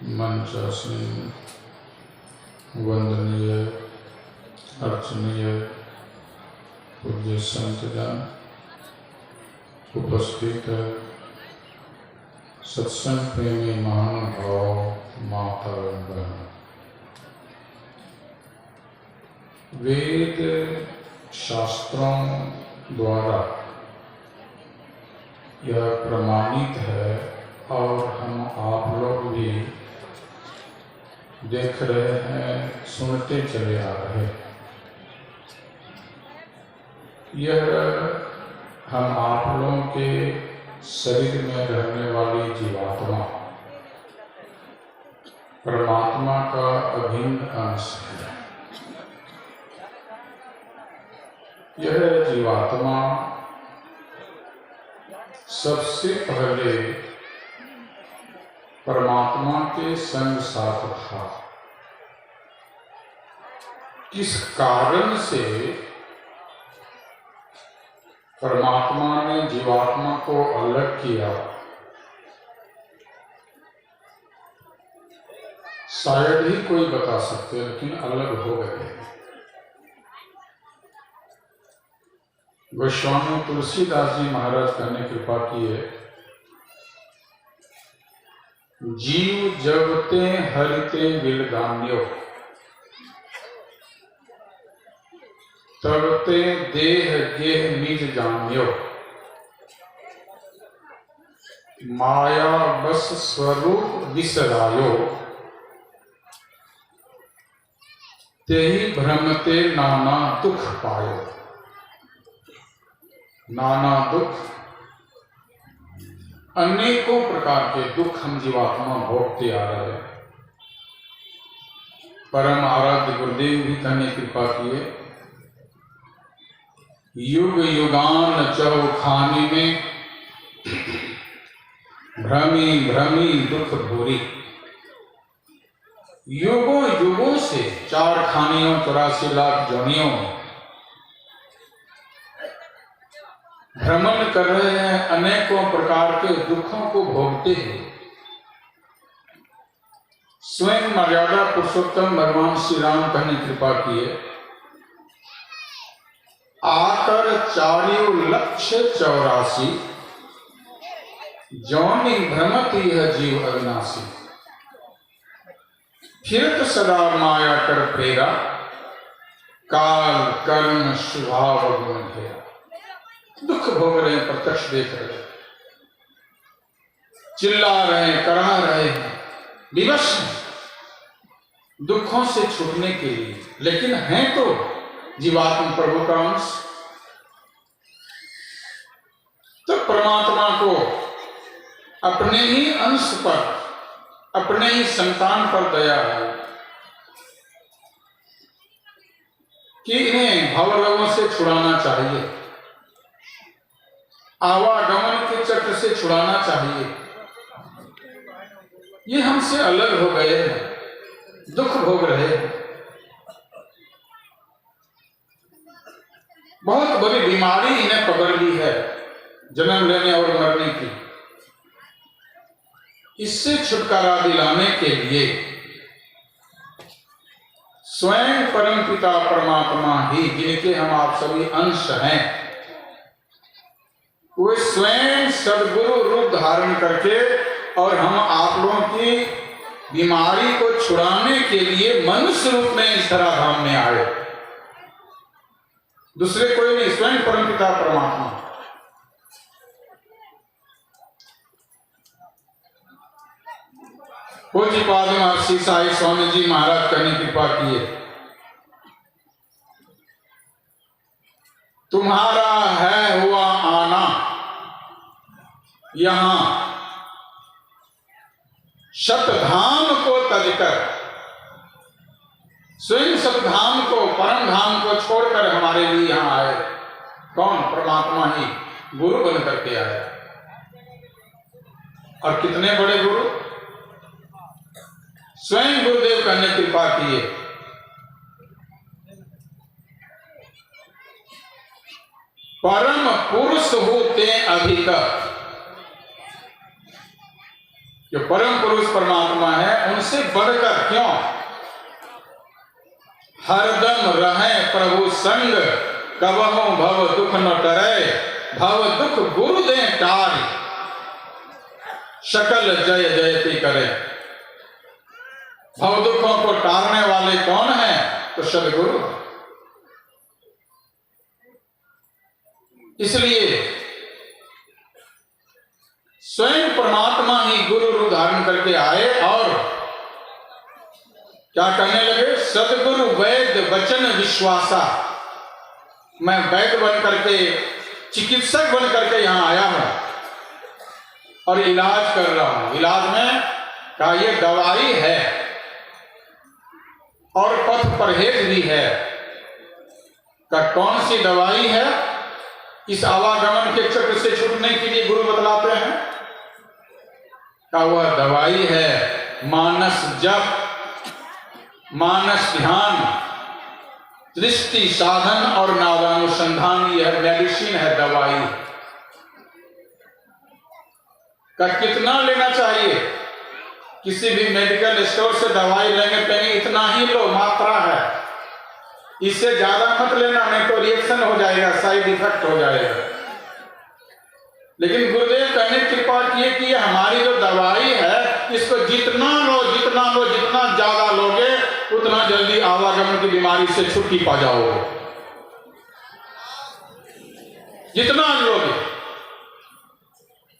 मंचासीन वंदनीय अर्चनीय पूज्य संतजन, उपस्थित सत्संग प्रेमी महानुभाव, माता बहन, वेद शास्त्रों द्वारा यह प्रमाणित है और हम आप लोग भी देख रहे हैं, सुनते चले आ रहे हैं। यह हम आप लोगों के शरीर में रहने वाली जीवात्मा परमात्मा का अभिन्न अंश है। यह जीवात्मा सबसे पहले परमात्मा के संग साथ था। किस कारण से परमात्मा ने जीवात्मा को अलग किया, शायद ही कोई बता सकते, लेकिन अलग हो गए। गोस्वामी तुलसीदास जी महाराज कहने कृपा किए, जीव जगते हरिते बिलगान्यो, तबते देह गेह निज जान्यो, माया बस स्वरूप विसरायो, तेहि भ्रमते नाना दुख पायो। नाना दुख, अनेकों प्रकार के दुख हम जीवात्मा भोगते आ रहे हैं। परम आराध्य गुरुदेव भी कहने कृपा किए, युग युगान चौखानी में भ्रमी भ्रमी दुख भूरी। युगों युगों से 4 खानियों 84 लाख जोनियों में भ्रमण कर रहे हैं, अनेकों प्रकार के दुखों को भोगते हैं। स्वयं मर्यादा पुरुषोत्तम भगवान श्री राम कहने कृपा किए, आकर 4,84,00,000 जौनि भ्रमति है जीव अविनाशी। फिर तो सदा माया कर प्रेरा, काल कर्म स्वभाव गुण घेरा। दुख भोग रहे हैं, प्रत्यक्ष देख रहे हैं, चिल्ला रहे हैं, करा रहे हैं, विवश हैं दुखों से छूटने के लिए, लेकिन हैं तो जीवात्मा प्रभु का अंश। तो परमात्मा को अपने ही अंश पर, अपने ही संतान पर दया है कि इन्हें भवरोगों से छुड़ाना चाहिए, आवागमन के चक्र से छुड़ाना चाहिए। ये हमसे अलग हो गए हैं, दुख भोग रहे हैं। बहुत बड़ी बीमारी इन्हें पकड़ ली है, जन्म लेने और मरने की। इससे छुटकारा दिलाने के लिए स्वयं परमपिता परमात्मा ही, जिनके हम आप सभी अंश हैं, वे स्वयं सद्गुरु रूप धारण करके और हम आप लोगों की बीमारी को छुड़ाने के लिए मनुष्य रूप में इस धराधाम में आए। दूसरे कोई नहीं, स्वयं परमपिता परमात्मा। पूज्यपाद महर्षि साई स्वामी जी महाराज कहने कृपा किए, तुम्हारा है हुआ आना यहां, शतधाम को तजकर, स्वयं शतधाम को, परम धाम को छोड़कर हमारे लिए यहां आए। कौन? परमात्मा ही गुरु बन करके आए। और कितने बड़े गुरु! स्वयं गुरुदेव कहने कृपा किए, परम पुरुष होते अधिक। जो परम पुरुष परमात्मा है उनसे बढ़कर क्यों? हरदम रहे प्रभु संग, कबहु भव दुख न टरै, भव दुख गुरु दे टारि, सकल जय जयति करे। भव दुखों को टारने वाले कौन है? तो सदगुरु। इसलिए स्वयं परमात्मा ही गुरु रूप धारण करके आए और क्या कहने लगे? सदगुरु वैद्य वचन विश्वासा। मैं वैद्य बन करके, चिकित्सक बन करके यहां आया हूं और इलाज कर रहा हूं। इलाज में का ये दवाई है और पथ परहेज भी है। का कौन सी दवाई है? इस आवागमन के चक्र से छूटने के लिए गुरु बतलाते हैं का वह दवाई है मानस जप, मानस ध्यान, दृष्टि साधन और नादानुसंधान। यह मेडिसिन है, दवाई का कितना लेना चाहिए? किसी भी मेडिकल स्टोर से दवाई लेंगे तो इतना ही लो, मात्रा है, इससे ज्यादा मत लेना, नहीं तो रिएक्शन हो जाएगा, साइड इफेक्ट हो जाएगा। लेकिन गुरुदेव कहने कृपा किए कि ये हमारी जो दवाई है इसको जितना लो, जितना लो, जितना ज्यादा लोगे उतना जल्दी आवागमन की बीमारी से छुट्टी पा जाओगे। जितना लोगे।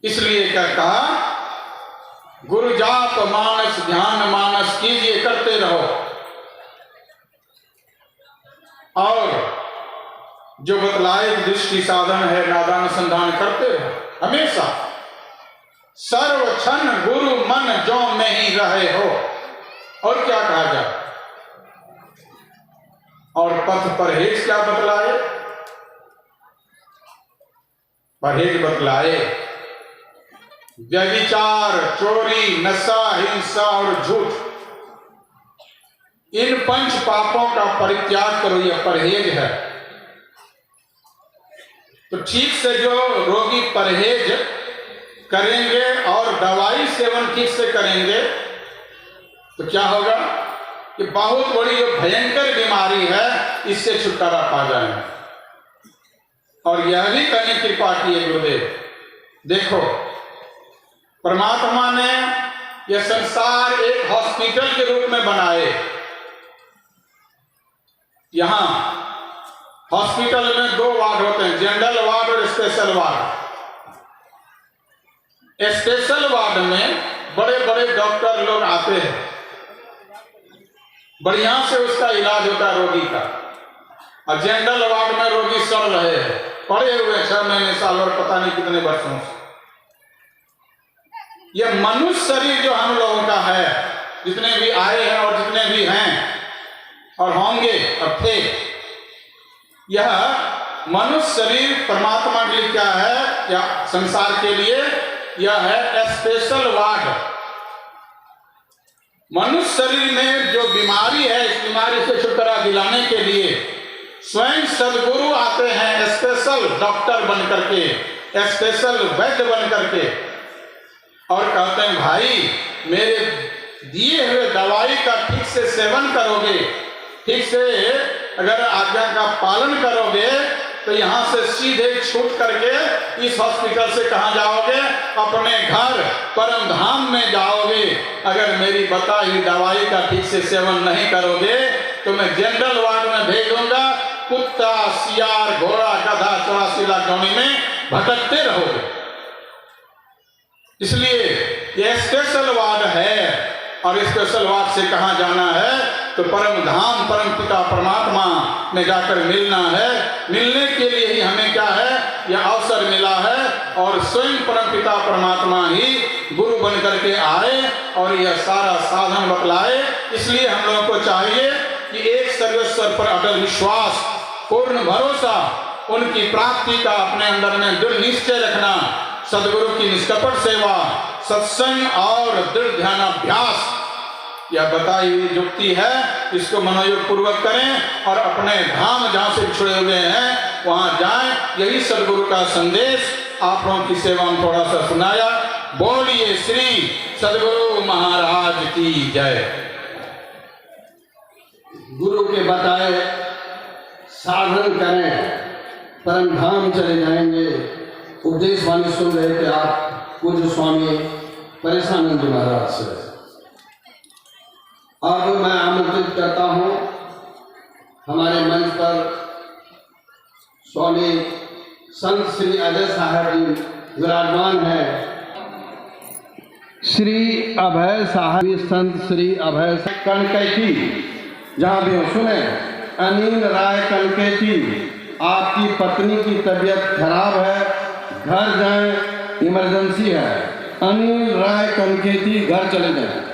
इसलिए क्या कहा? गुरु जाप मानस ध्यान मानस कीजिए, करते रहो। और जो बतलाए दृष्टि साधन है, नादानुसंधान करते रहो हमेशा। सर्व क्षण गुरु मन जो में ही रहे हो। और क्या कहा जाए? और पथ परहेज क्या बतलाए? परहेज बतलाए व्यभिचार, चोरी, नशा, हिंसा और झूठ, इन 5 पापों का परित्याग करो। यह परहेज है। तो ठीक से जो रोगी परहेज करेंगे और दवाई सेवन ठीक से करेंगे तो क्या होगा कि बहुत बड़ी जो भयंकर बीमारी है इससे छुटकारा पा जाएंगे। और यह भी करने कृपा की है गुरुदेव। देखो, परमात्मा ने यह संसार एक हॉस्पिटल के रूप में बनाए। यहां हॉस्पिटल में 2 वार्ड होते हैं, जनरल वार्ड और स्पेशल वार्ड। स्पेशल वार्ड में बड़े बड़े डॉक्टर लोग आते हैं, बढ़िया से उसका इलाज होता है रोगी का। और जनरल वार्ड में रोगी सड़ रहे हैं, पड़े हुए 6 महीने साल और पता नहीं कितने वर्षों से। यह मनुष्य शरीर जो हम लोगों का है, जितने भी आए हैं और जितने भी हैं और होंगे और थे, यह मनुष्य शरीर परमात्मा के लिए क्या है, या संसार के लिए यह है स्पेशल वार्ड। मनुष्य शरीर में जो बीमारी है, इस बीमारी से छुटकारा दिलाने के लिए स्वयं सदगुरु आते हैं, स्पेशल डॉक्टर बन करके, स्पेशल वैद्य बन करके, और कहते हैं भाई मेरे दिए हुए दवाई का ठीक से सेवन करोगे, ठीक से अगर आज्ञा का पालन करोगे तो यहाँ से सीधे छूट करके इस हॉस्पिटल से कहाँ जाओगे? अपने घर परम धाम में जाओगे। अगर मेरी बताई हुई दवाई का ठीक से सेवन नहीं करोगे तो मैं जनरल वार्ड में भेज दूंगा। कुत्ता, सियार, घोड़ा, गधा 84 लाख जोनी में भटकते रहोगे। इसलिए ये स्पेशल वार्ड है। और स्पेशल वार्ड से कहाँ जाना है? तो परम धाम, परम पिता परमात्मा में जाकर मिलना है। मिलने के लिए ही हमें क्या है, यह अवसर मिला है। और स्वयं परम पिता परमात्मा ही गुरु बन करके आए और यह सारा साधन बतलाए। इसलिए हम लोगों को चाहिए कि एक सर्वेश्वर पर अटल विश्वास, पूर्ण भरोसा, उनकी प्राप्ति का अपने अंदर में दृढ़ निश्चय रखना, सदगुरु की निष्कपट सेवा, सत्संग और दृढ़ ध्यानाभ्यास, यह बताई हुई युक्ति है। इसको मनोयोग पूर्वक करें और अपने धाम जहाँ से छुड़े हुए हैं वहां जाएं। यही सदगुरु का संदेश आप लोगों की सेवा में थोड़ा सा सुनाया। बोलिए श्री सदगुरु महाराज की जय। गुरु के बताए साधन करें, परम धाम चले जाएंगे। उपदेश वाणी सुन रहे थे आप पूज्य स्वामी परेशानंद महाराज से। अब मैं आमंत्रित करता हूँ हमारे मंच पर स्वामी संत श्री अभय साहब जी विराजमान है। श्री अभय साहब, संत श्री अभय कनकैती, जहाँ भी हो सुने। अनिल राय कनकैती, आपकी पत्नी की तबीयत खराब है, घर जाएं, इमरजेंसी है। अनिल राय कनकैती, घर चले जाएं।